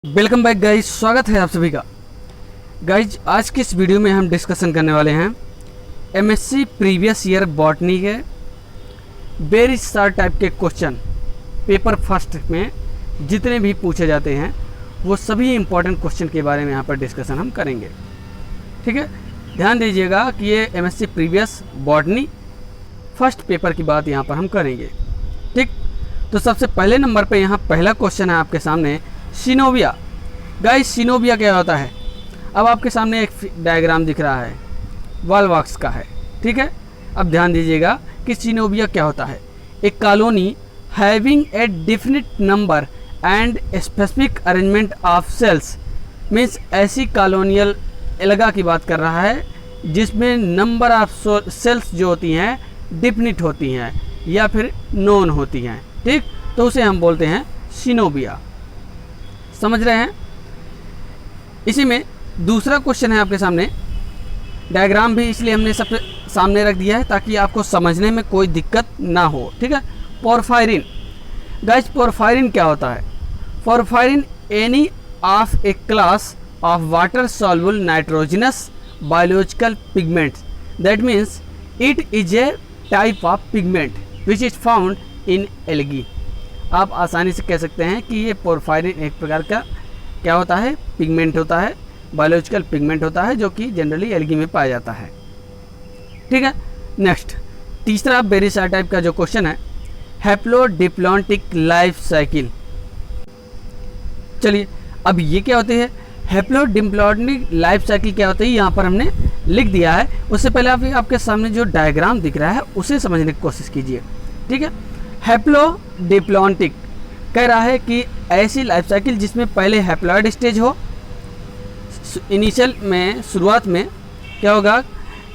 Welcome back guys, स्वागत है आप सभी का। गाइज आज की इस वीडियो में हम डिस्कशन करने वाले हैं एमएससी प्रीवियस ईयर बॉटनी के वेरी शार्ट टाइप के क्वेश्चन पेपर फर्स्ट में जितने भी पूछे जाते हैं वो सभी इंपॉर्टेंट क्वेश्चन के बारे में यहाँ पर डिस्कशन हम करेंगे। ठीक है, ध्यान दीजिएगा कि ये MSc previous botany first paper की बात यहाँ पर हम करेंगे। ठीक, तो सबसे पहले नंबर पे यहाँ पहला क्वेश्चन है आपके सामने, सिनोविया। गाइस सिनोविया क्या होता है? अब आपके सामने एक डायग्राम दिख रहा है, वॉलवॉक्स का है। ठीक है, अब ध्यान दीजिएगा कि सिनोविया क्या होता है। एक colony having a definite number and specific arrangement of cells, means ऐसी कॉलोनियल एलगा की बात कर रहा है जिसमें नंबर ऑफ सेल्स जो होती हैं डेफिनिट होती हैं या फिर नोन होती हैं। ठीक, तो उसे हम बोलते हैं सिनोविया। समझ रहे हैं? इसी में दूसरा क्वेश्चन है आपके सामने, डायग्राम भी इसलिए हमने सबसे सामने रख दिया है ताकि आपको समझने में कोई दिक्कत ना हो। ठीक है, पोरफायरिन। गाइस पोरफायरिन क्या होता है? Porphyrin any of A class of water soluble nitrogenous biological pigments, that means it is A type of pigment which is found in algae. आप आसानी से कह सकते हैं कि ये पोरफायरिन एक प्रकार का क्या होता है, पिगमेंट होता है, बायोलॉजिकल पिगमेंट होता है जो कि जनरली एल्गी में पाया जाता है। ठीक है, नेक्स्ट तीसरा वेरी शार्ट टाइप का जो क्वेश्चन है, हैप्लोडिप्लॉन्टिक लाइफ साइकिल। चलिए अब ये क्या होती है? हैप्लोडिप्लॉन्टिक लाइफ साइकिल क्या होती है यहाँ पर हमने लिख दिया है। उससे पहले आप आपके सामने जो डायग्राम दिख रहा है उसे समझने की कोशिश कीजिए। ठीक है, हैप्लोडिप्लॉन्टिक कह रहा है कि ऐसी लाइफ साइकिल जिसमें पहले हैप्लॉइड स्टेज हो। इनिशियल में शुरुआत में क्या होगा,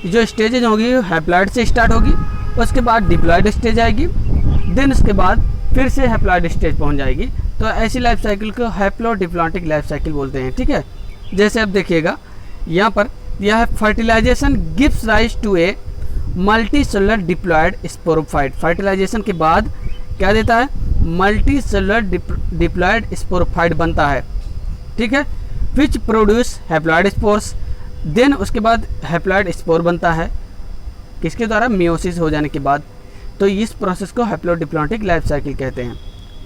जो स्टेजेज होगी हैप्लॉइड से स्टार्ट होगी, उसके बाद डिप्लॉइड स्टेज आएगी, देन उसके बाद फिर से हैप्लॉइड स्टेज पहुंच जाएगी। तो ऐसी लाइफ साइकिल को हैप्लोडिप्लॉन्टिक लाइफ साइकिल बोलते हैं। ठीक है, जैसे अब देखिएगा यहाँ पर यह है fertilization gives rise to a multicellular diploid sporophyte. Fertilization के बाद क्या देता है? मल्टी सेलुलर डिप्लॉयड स्पोरोफाइट बनता है। ठीक है, which produce haploid spores. Then उसके बाद हैप्लॉइड स्पोर बनता है, किसके द्वारा? मियोसिस हो जाने के बाद। तो इस प्रोसेस को हैप्लोडिप्लॉन्टिक लाइफ साइकिल कहते हैं।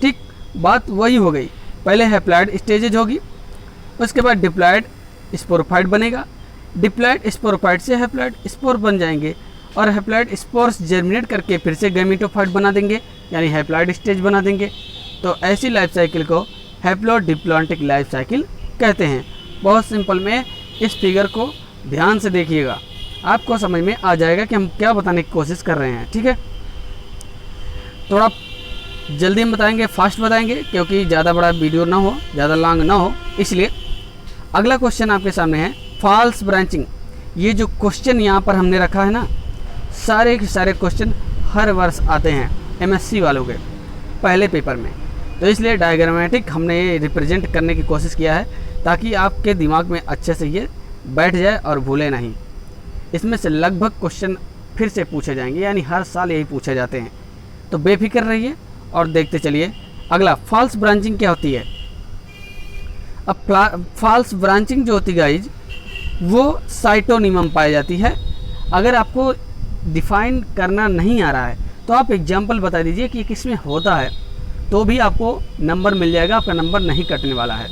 ठीक, बात वही हो गई, पहले हैप्लॉइड स्टेजेज होगी, उसके बाद डिप्लॉयड स्पोरोफाइट बनेगा, डिप्लॉयड स्पोरोफाइट से हैप्लॉइड स्पोर बन जाएंगे और हैप्लॉइड स्पोर्स जर्मिनेट करके फिर से गैमेटोफाइट बना देंगे, यानी हैप्लॉइड स्टेज बना देंगे। तो ऐसी लाइफ साइकिल को हैप्लोडिप्लॉन्टिक लाइफ साइकिल कहते हैं। बहुत सिंपल में इस फिगर को ध्यान से देखिएगा, आपको समझ में आ जाएगा कि हम क्या बताने की कोशिश कर रहे हैं। ठीक है, थोड़ा जल्दी हम बताएंगे, फास्ट बताएंगे क्योंकि ज़्यादा बड़ा वीडियो ना हो, ज़्यादा लॉन्ग ना हो, इसलिए। अगला क्वेश्चन आपके सामने है फॉल्स ब्रांचिंग। ये जो क्वेश्चन यहाँ पर हमने रखा है ना, सारे के सारे क्वेश्चन हर वर्ष आते हैं एमएससी वालों के पहले पेपर में, तो इसलिए डायग्रामेटिक हमने ये रिप्रेजेंट करने की कोशिश किया है ताकि आपके दिमाग में अच्छे से ये बैठ जाए और भूले नहीं। इसमें से लगभग क्वेश्चन फिर से पूछे जाएंगे, यानी हर साल यही पूछे जाते हैं, तो बेफिक्र रहिए और देखते चलिए। अगला फॉल्स ब्रांचिंग क्या होती है? अब फॉल्स ब्रांचिंग जो होती है गाइज, वो साइटोनिमम पाई जाती है। अगर आपको डिफाइन करना नहीं आ रहा है तो आप एग्जाम्पल बता दीजिए कि किस में होता है, तो भी आपको नंबर मिल जाएगा, आपका नंबर नहीं कटने वाला है।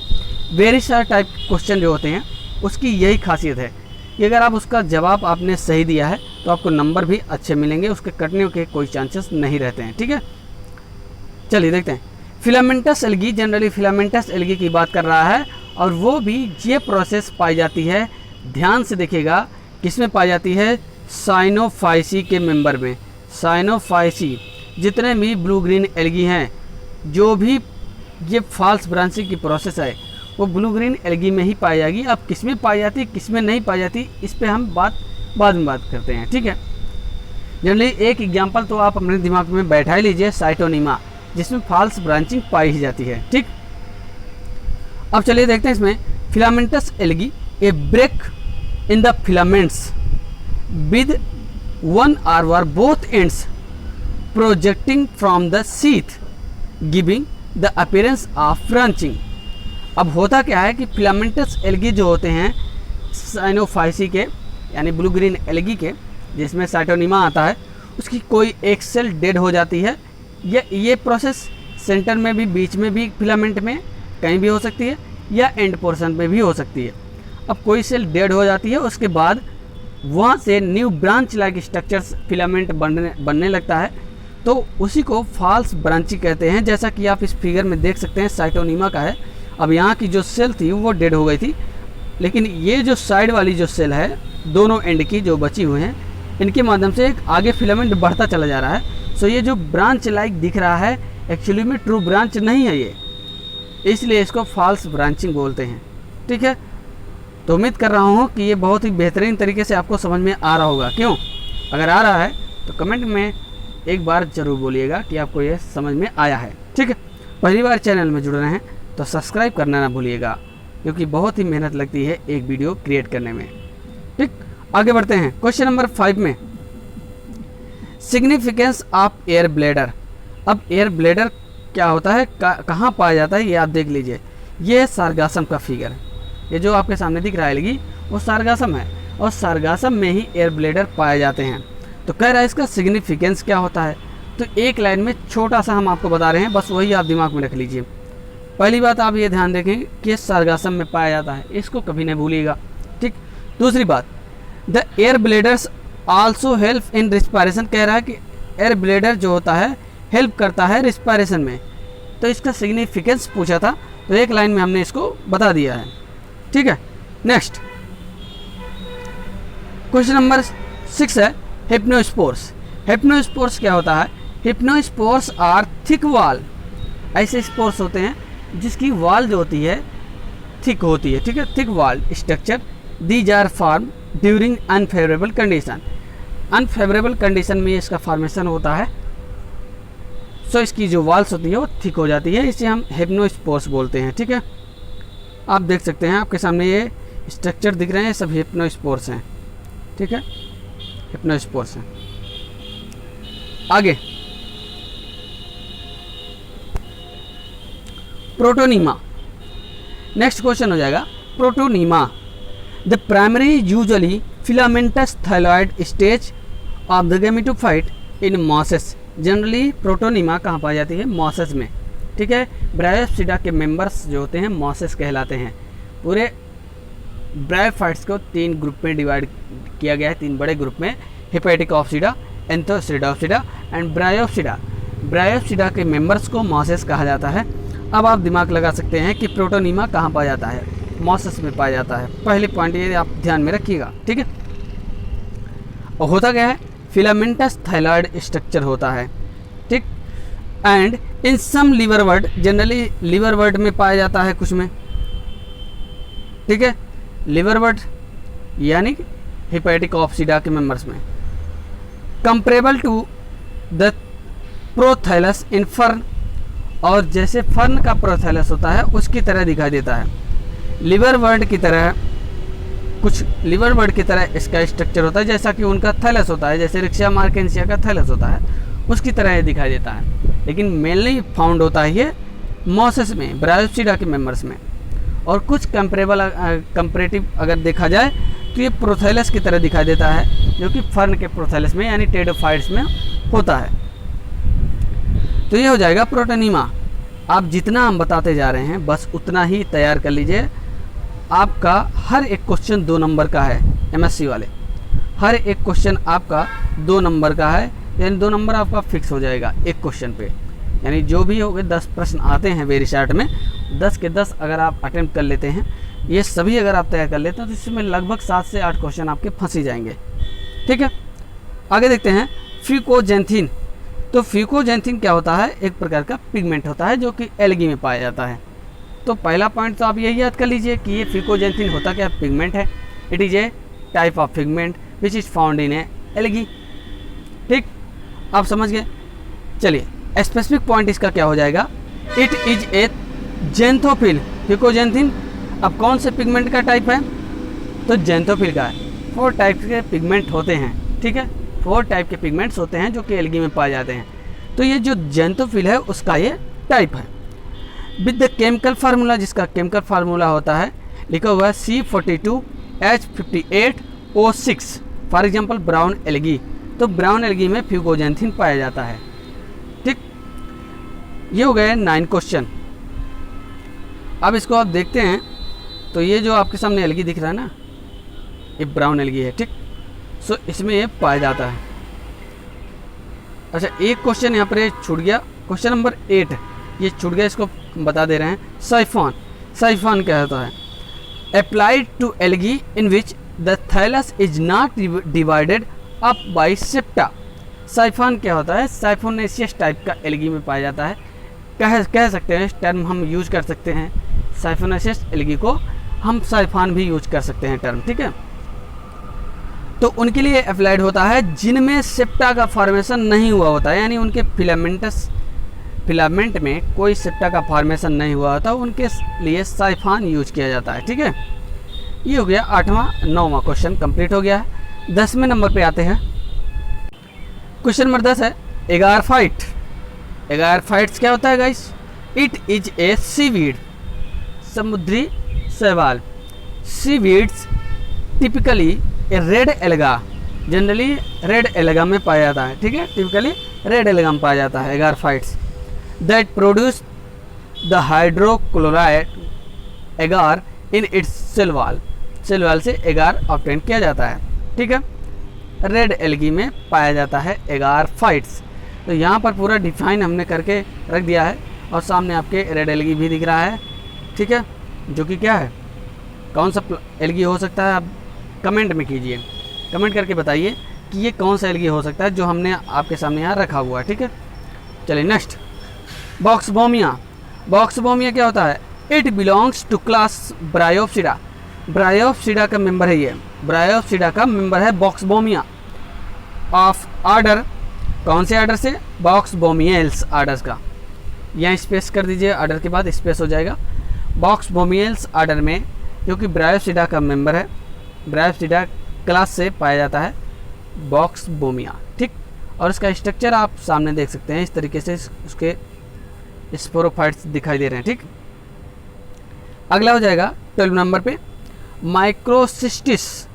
वेरी शार्ट टाइप क्वेश्चन जो होते हैं उसकी यही खासियत है कि अगर आप उसका जवाब आपने सही दिया है तो आपको नंबर भी अच्छे मिलेंगे, उसके कटने के कोई चांसेस नहीं रहते हैं। ठीक है, चलिए देखते हैं। Filamentous algae, generally filamentous algae की बात कर रहा है और वो भी ये प्रोसेस पाई जाती है, ध्यान से देखिएगा, किसमें पाई जाती है? साइनोफाइसी के मेंबर में। साइनोफाइसी जितने भी ब्लू ग्रीन एल्गी हैं, जो भी ये फॉल्स ब्रांचिंग की प्रोसेस है वो ब्लू ग्रीन एल्गी में ही पाई जाएगी। अब किस में पाई जाती है, किस में नहीं पाई जाती, इस पर हम बाद में बात करते हैं। ठीक है, जनरली एक एग्जाम्पल तो आप अपने दिमाग में बैठा ही लीजिए, साइटोनिमा, जिसमें फॉल्स ब्रांचिंग पाई ही जाती है। ठीक, अब चलिए देखते हैं इसमें filamentous algae a break in the filaments with one or both ends projecting from the sheath, giving the appearance of branching. अब होता क्या है कि फिलामेंटस एल्गी जो होते हैं साइनोफाइसी के यानी ब्लू ग्रीन एल्गी के, जिसमें साइटोनिमा आता है, उसकी कोई एक सेल डेड हो जाती है। ये प्रोसेस सेंटर में भी, बीच में भी, फिलामेंट में कहीं भी हो सकती है या एंड पोर्शन में भी हो सकती है। अब कोई सेल डेड हो जाती है, उसके बाद वहाँ से new branch like structures filament बनने लगता है, तो उसी को फॉल्स ब्रांचिंग कहते हैं। जैसा कि आप इस फिगर में देख सकते हैं, साइटोनिमा का है। अब यहाँ की जो सेल थी वो डेड हो गई थी, लेकिन ये जो साइड वाली जो सेल है, दोनों एंड की जो बची हुई हैं, इनके माध्यम से एक आगे फिलामेंट बढ़ता चला जा रहा है। सो ये जो ब्रांच लाइक दिख रहा है एक्चुअली में ट्रू ब्रांच नहीं है ये, इसलिए इसको फॉल्स ब्रांचिंग बोलते हैं। ठीक है, तो उम्मीद कर रहा हूँ कि ये बहुत ही बेहतरीन तरीके से आपको समझ में आ रहा होगा। क्यों? अगर आ रहा है तो कमेंट में एक बार ज़रूर बोलिएगा कि आपको ये समझ में आया है। ठीक है, पहली बार चैनल में जुड़ रहे हैं तो सब्सक्राइब करना ना भूलिएगा, क्योंकि बहुत ही मेहनत लगती है एक वीडियो क्रिएट करने में। ठीक, आगे बढ़ते हैं क्वेश्चन नंबर 5 में, सिग्निफिकेंस ऑफ एयर ब्लैडर। अब एयर ब्लैडर क्या होता है, कहाँ पाया जाता है, ये आप देख लीजिए। ये है सार्गासम का फिगर, ये जो आपके सामने दिख रहा है लगी, वो सार्गासम है, और सार्गासम में ही एयर ब्लैडर पाए जाते हैं। तो कह रहा है इसका सिग्निफिकेंस क्या होता है, तो एक लाइन में छोटा सा हम आपको बता रहे हैं, बस वही आप दिमाग में रख लीजिए। पहली बात आप ये ध्यान रखें कि ये सार्गासम में पाया जाता है, इसको कभी नहीं भूलिएगा। ठीक, दूसरी बात, the air bladders also help in respiration. कह रहा है कि एयर ब्लैडर जो होता है हेल्प करता है रिस्पायरेशन में, तो इसका सिग्निफिकेंस पूछा था, तो एक लाइन में हमने इसको बता दिया है। ठीक है, नेक्स्ट क्वेश्चन नंबर 6 है हिप्नोस्पोर्स। हिप्नोस्पोर्स क्या होता है? हिप्नोस्पोर्स आर थिक वॉल, ऐसे स्पोर्स होते हैं जिसकी वॉल जो होती है थिक होती है। ठीक है, thick wall structure, these are form during unfavourable condition. Unfavourable condition में इसका फॉर्मेशन होता है, सो इसकी जो वॉल्स होती है वो थिक हो जाती है, इसे हम हिप्नोस्पोर्स बोलते हैं। ठीक है, आप देख सकते हैं आपके सामने ये स्ट्रक्चर दिख रहे हैं, सब हिप्नोस्पोर्स हैं। ठीक है, हिप्नोस्पोर्स हैं। आगे प्रोटोनीमा, नेक्स्ट क्वेश्चन हो जाएगा protonema. The primary usually filamentous thalloid stage of the gametophyte in mosses. Generally protonema कहाँ पाई जाती है? मॉसेस में। ठीक है, ब्रायोप्सिडा के मेंबर्स जो होते हैं मॉसेस कहलाते हैं। पूरे ब्रायोफाइट्स को 3 ग्रुप में डिवाइड किया गया है, 3 बड़े ग्रुप में, हेपेटिकोप्सिडा, एंथोसिडोप्सिडा एंड ब्रायोप्सिडा। ब्रायोप्सिडा के मेंबर्स को मॉसेस कहा जाता है। अब आप दिमाग लगा सकते हैं कि प्रोटोनीमा कहाँ पाया जाता है? मॉसेस में पाया जाता है। पहले पॉइंट ये आप ध्यान में रखिएगा। ठीक है, और होता क्या है? फिलामेंटस थायलॉइड स्ट्रक्चर होता है। ठीक, and in some liverwort, generally liverwort में पाया जाता है कुछ में। ठीक है, लिवर वर्ड यानी हेपेटिकोप्सिडा के मेंबर्स में। Comparable to the prothallus in fern, और जैसे फर्न का प्रोथैलस होता है उसकी तरह दिखाई देता है। लिवर वर्ड की तरह, कुछ लिवर वर्ड की तरह इसका स्ट्रक्चर होता है, जैसा कि उनका थैलस होता है, जैसे रिक्शा मार्केंसिया का थैलस होता है, उसकी तरह ये दिखाई देता है। लेकिन मेनली फाउंड होता है ये मॉसेस में, ब्रायोप्सिडा के मेंबर्स में। और कुछ कंपेरेटिव अगर देखा जाए तो ये प्रोथैलस की तरह दिखाई देता है, जो कि फर्न के प्रोथैलस में यानी टेडोफाइट्स में होता है। तो ये हो जाएगा प्रोटोनीमा। आप जितना हम बताते जा रहे हैं बस उतना ही तैयार कर लीजिए। आपका हर एक क्वेश्चन 2 नंबर का है, एमएससी वाले, हर एक क्वेश्चन आपका 2 नंबर का है, यानी 2 नंबर आपका फिक्स हो जाएगा एक क्वेश्चन पे। यानी जो भी हो गए 10 प्रश्न आते हैं वेरी शार्ट में, 10 के 10 अगर आप अटेम्प्ट कर लेते हैं, ये सभी अगर आप तैयार कर लेते हैं, तो इसमें लगभग 7 से 8 क्वेश्चन आपके फंस ही जाएंगे। ठीक है, आगे देखते हैं फ्यूकोजेंथिन। तो फ्यूकोजेंथिन क्या होता है? एक प्रकार का पिगमेंट होता है जो कि एल्गी में पाया जाता है। तो पहला पॉइंट तो आप यही याद कर लीजिए कि ये फ्यूकोजेंथिन होता क्या? पिगमेंट है। It is a type of pigment which is found in A algae. ठीक, आप समझ गए। चलिए स्पेसिफिक पॉइंट इसका क्या हो जाएगा? It is A xanthophyll. Fucoxanthin अब कौन से पिगमेंट का टाइप है? तो जेंथोफिल का है। 4 टाइप के पिगमेंट होते हैं। ठीक है, 4 टाइप के पिगमेंट्स होते हैं जो कि एल्गी में पाए जाते हैं। तो ये जो जेंथोफिल है उसका ये टाइप है। विद द केमिकल फार्मूला, जिसका केमिकल फार्मूला होता है लिखा हुआ है C42H58O6 for example brown algae. तो ब्राउन एल्गी में फ्यूकोजेंथिन पाया जाता है। ठीक, ये हो गए 9 क्वेश्चन। अब इसको आप देखते हैं तो ये जो आपके सामने एल्गी दिख रहा है ना, ये ब्राउन एल्गी है। ठीक, सो इसमें ये पाया जाता है। अच्छा, एक क्वेश्चन यहाँ पर ये छूट गया, क्वेश्चन नंबर 8 ये छूट गया, इसको बता दे रहे हैं। साइफॉन, साइफॉन क्या होता है? Applied to algae in which the thallus is not divided up by septa. Siphon क्या होता है? साइफोनेसियस टाइप का एल्गी में पाया जाता है। कह सकते हैं, इस टर्म हम यूज कर सकते हैं। साइफोनेसियस एल्गी को हम साइफॉन भी यूज कर सकते हैं टर्म। ठीक है, तो उनके लिए अप्लाइड होता है जिनमें सेप्टा का फॉर्मेशन नहीं हुआ होता है, यानी उनके फिलामेंट में कोई सेप्टा का फॉर्मेशन नहीं हुआ होता, उनके लिए साइफॉन यूज किया जाता है। ठीक है, ये हो गया 8वां 9वां क्वेश्चन कंप्लीट हो गया है। 10वें नंबर पे आते हैं। क्वेश्चन नंबर 10 है एगारफाइट। एगारफाइट्स क्या होता है guys? It is a seaweed, समुद्री शैवाल। Seaweeds typically a red alga, generally red alga में पाया जाता है। ठीक है, टिपिकली रेड एल्गा में पाया जाता है agarophytes. That produce the hydrochloride agar in its cell wall. Cell wall से एगार ऑब्टेन किया जाता है। ठीक है, रेड एल्गी में पाया जाता है एगारफाइट्स। तो यहाँ पर पूरा डिफाइन हमने करके रख दिया है और सामने आपके रेड एल्गी भी दिख रहा है। ठीक है, जो कि क्या है, कौन सा एल्गी हो सकता है, आप कमेंट में कीजिए, कमेंट करके बताइए कि ये कौन सा एल्गी हो सकता है जो हमने आपके सामने यहाँ रखा हुआ है। ठीक है, चलिए नेक्स्ट। बॉक्सबोमिया। बॉक्सबोमिया क्या होता है? It belongs to class Bryopsida. Bryopsida का मेंबर है ये, ब्रायोप्सिडा का मेंबर है बॉक्सबोमिया ऑफ आर्डर। कौन से आर्डर से? बॉक्सबोमियल्स आर्डर्स का। यहाँ स्पेस कर दीजिए, आर्डर के बाद स्पेस हो जाएगा। बॉक्सबोमियल्स आर्डर में, क्योंकि ब्रायोप्सिडा का मेंबर है, ब्रायोप्सिडा क्लास से पाया जाता है बॉक्सबोमिया। ठीक, और इसका स्ट्रक्चर आप सामने देख सकते हैं, इस तरीके से उसके स्पोरोफाइट्स दिखाई दे रहे हैं। ठीक, अगला हो जाएगा 12 नंबर पे माइक्रोसिस्टिस।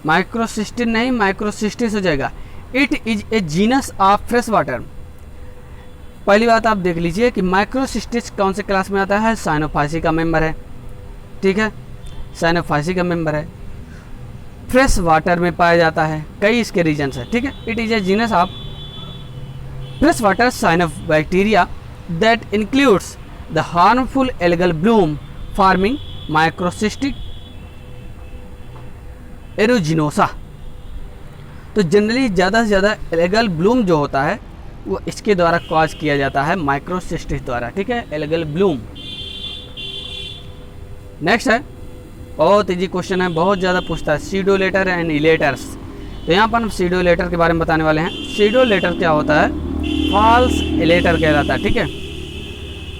माइक्रोसिस्टिन नहीं, माइक्रोसिस्टिस हो जाएगा। It is a genus of fresh water. पहली बात आप देख लीजिए कि माइक्रोसिस्टिस कौन से क्लास में आता है? साइनोफाइसी का मेंबर है। ठीक है, साइनोफाइसी का मेंबर है, फ्रेश वाटर में पाया जाता है। कई इसके रीजन्स है। ठीक है, it is a genus of fresh water cyanobacteria that includes the harmful algal bloom forming Microcystis aeruginosa. तो जनरली ज़्यादा से ज़्यादा एल्गल ब्लूम जो होता है वो इसके द्वारा कॉज किया जाता है, माइक्रोसिस्टिस द्वारा। ठीक है, एल्गल ब्लूम। नेक्स्ट है, बहुत इजी क्वेश्चन है, बहुत ज़्यादा पूछता है, सीडोलेटर एंड इलेटर्स। तो यहाँ पर हम सीडोलेटर के बारे में बताने वाले हैं। सीडोलेटर क्या होता है? फॉल्स इलेटर कहलाता है। ठीक है,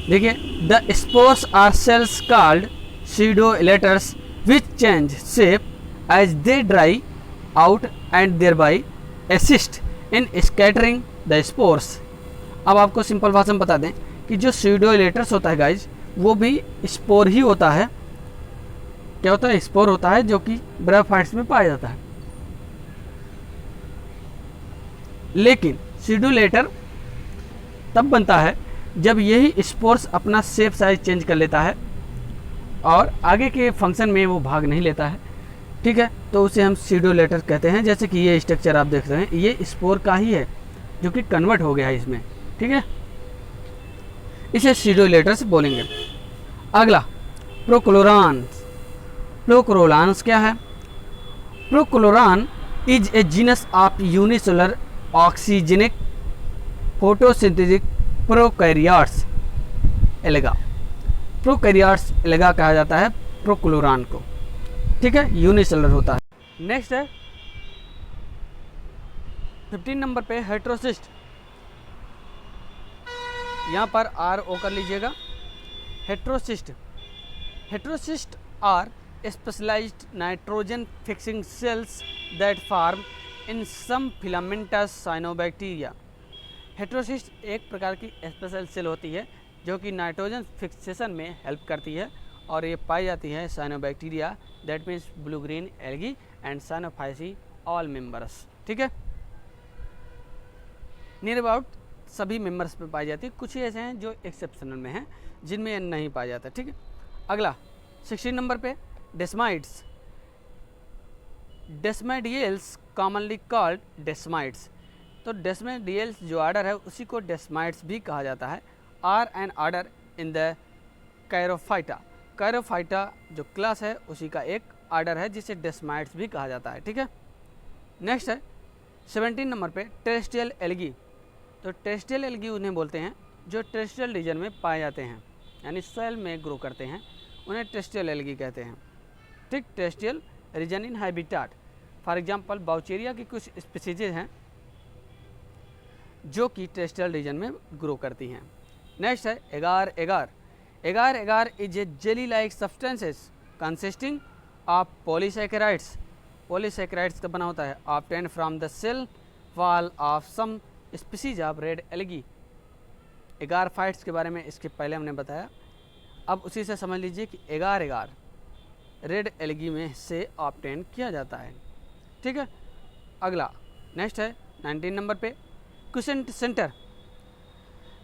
देखिए, the spores are cells called pseudoelaters which change shape as they dry out and thereby assist in scattering the spores. अब आपको सिंपल भाषा में बता दें कि जो सीडोलेटर्स होता है गाइज, वो भी स्पोर ही होता है। क्या होता है? स्पोर होता है, जो कि ब्रायोफाइट्स में पाया जाता है। लेकिन सीडोलेटर तब बनता है जब यही स्पोर्स अपना शेप साइज चेंज कर लेता है और आगे के फंक्शन में वो भाग नहीं लेता है। ठीक है, तो उसे हम सीडोलेटर कहते हैं। जैसे कि ये स्ट्रक्चर आप देख रहे हैं, ये स्पोर का ही है जो कि कन्वर्ट हो गया है इसमें। ठीक है, इसे सीडोलेटर्स बोलेंगे। अगला प्रोक्लोरान्स। प्रोक्लोरान्स क्या है? Prochloron is a genus of unicellular oxygenic photosynthetic prokaryotes alga. Prokaryotes alga कहा जाता है प्रोक्लोरान को। ठीक है, यूनिसेलुलर होता है। नेक्स्ट है 15 नंबर पे हेट्रोसिस्ट। यहाँ पर आर ओ कर लीजिएगा। Heterocyst. Heterocysts are specialized nitrogen fixing cells that form in some filamentous cyanobacteria। Heterocyst एक प्रकार की स्पेशल सेल होती है जो कि नाइट्रोजन फिक्सेशन में हेल्प करती है और ये पाई जाती है cyanobacteria, that means blue green algae and Cyanophyceae all members. ठीक है, नियर अबाउट सभी मेंबर्स पे पाई जाती है, कुछ ही ऐसे हैं जो एक्सेप्शनल में हैं जिनमें ये नहीं पाया जाता। ठीक है, अगला 16 नंबर पे डेस्माइड्स। डेस्माइडियल्स कॉमनली कॉल्ड डेस्माइड्स। तो डेस्माइडियल्स जो ऑर्डर है उसी को डेस्माइड्स भी कहा जाता है। Are an order in the Charophyta. Charophyta जो क्लास है उसी का एक ऑर्डर है जिसे डेस्माइड्स भी कहा जाता है। ठीक है, नेक्स्ट है 17 नंबर पे टेरेस्ट्रियल एल्गी। तो टेरेस्ट्रियल एल्गी उन्हें बोलते हैं जो टेरेस्ट्रियल रीजन में पाए जाते हैं, यानी सॉइल में ग्रो करते हैं, उन्हें टेरेस्ट्रियल एल्गी कहते हैं। ठीक, terrestrial region in habitat. For example Vaucheria की कुछ स्पीसीज हैं जो कि टेरेस्ट्रियल रीजन में ग्रो करती हैं। नेक्स्ट है एगार agar. Agar agar is a jelly like substances consisting of polysaccharides. Polysaccharides का बना होता है, obtained from the cell wall of some species of red algae. Agarophytes के बारे में इसके पहले हमने बताया, अब उसी से समझ लीजिए कि एगार एगार रेड एल्गी में से ऑब्टेन किया जाता है। ठीक है, अगला नेक्स्ट है 19 नंबर पे quiescent centre.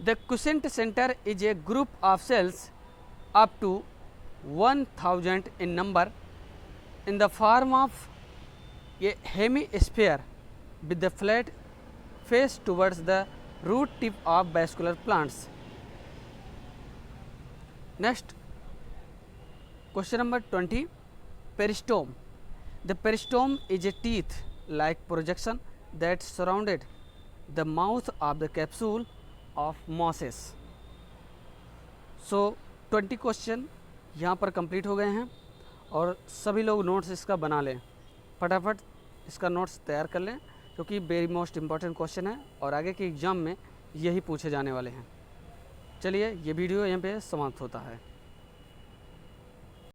The quiescent centre is a group of cells up to 1000 in number in the form of a hemisphere with the flat face towards the root tip of vascular plants. Next, question number 20, peristome. The peristome is a teeth like projection that surrounded the mouth of the capsule of mosses. So 20 question यहाँ पर complete हो गए हैं और सभी लोग notes इसका बना लें, फटाफट इसका नोट्स तैयार कर लें क्योंकि वेरी मोस्ट इम्पॉर्टेंट क्वेश्चन है और आगे के एग्ज़ाम में यही पूछे जाने वाले हैं। चलिए ये वीडियो यहाँ पे समाप्त होता है।